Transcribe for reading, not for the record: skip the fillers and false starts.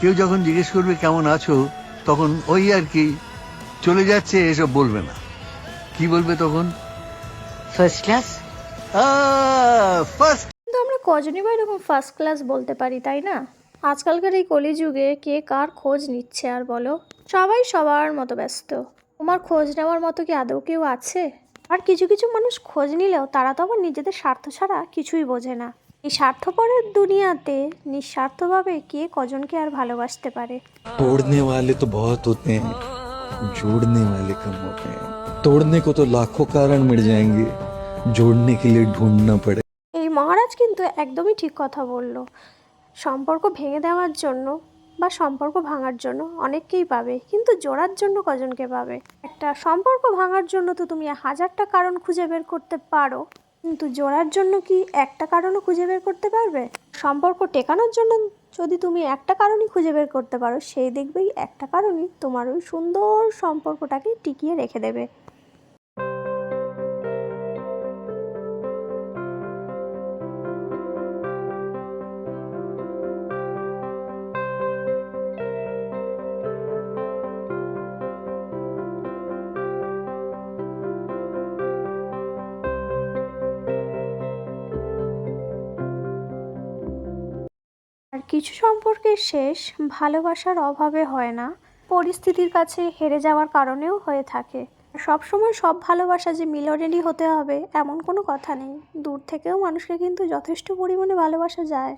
কেউ যখন জিজ্ঞেস করবে কেমন আছো, তখন ওই আর কি চলে যাচ্ছে এসব বলবে না। কি বলবে তখন? First class. ফার্স্ট। কিন্তু আমরা কজনই বা এরকম ফার্স্ট ক্লাস বলতে পারি, তাই না? আজকালকার এই কলিযুগে কে কার খোঁজ নিচ্ছে আর বলো? সবাই সবার মতো ব্যস্ত। তোমার খোঁজ নেওয়ার মতো কি আদৌ কেউ আছে? আর কিছু কিছু মানুষ খোঁজ নিলেও তারা তো আবার নিজেদের স্বার্থ ছাড়া কিছুই বোঝে না। এই স্বার্থপরের দুনিয়াতে নিঃস্বার্থভাবে কে কজনকে আর ভালোবাসতে পারে? तोड़ने वाले तो बहुत होते हैं, जोड़ने वाले कम होते हैं। तोड़ने को तो लाखों कारण मिल जाएंगे, जोड़ने के लिए ढूंढना पड़े। এই মহারাজ কিন্তু একদমই ঠিক কথা বলল। সম্পর্ক ভেঙে দেওয়ার জন্য বা সম্পর্ক ভাঙার জন্য অনেককেই পাবে, কিন্তু জোড়ার জন্য কজনকে পাবে? একটা সম্পর্ক ভাঙার জন্য তো তুমি হাজারটা কারণ খুঁজে বের করতে পারো, কিন্তু জোড়ার জন্য কি একটা কারণও খুঁজে বের করতে পারবে? সম্পর্ক টেকানোর জন্য যদি তুমি একটা কারণই খুঁজে বের করতে পারো, সেই দেখবেই একটা কারণই তোমার ওই সুন্দর সম্পর্কটাকে টিকিয়ে রেখে দেবে। আর কিছু সম্পর্কের শেষ ভালোবাসার অভাবে হয় না, পরিস্থিতির কাছে হেরে যাওয়ার কারণেও হয়ে থাকে। সবসময় সব ভালোবাসা যে মিলনেরই হতে হবে এমন কোনো কথা নেই। দূর থেকেও মানুষকে কিন্তু যথেষ্ট পরিমাণে ভালোবাসা যায়।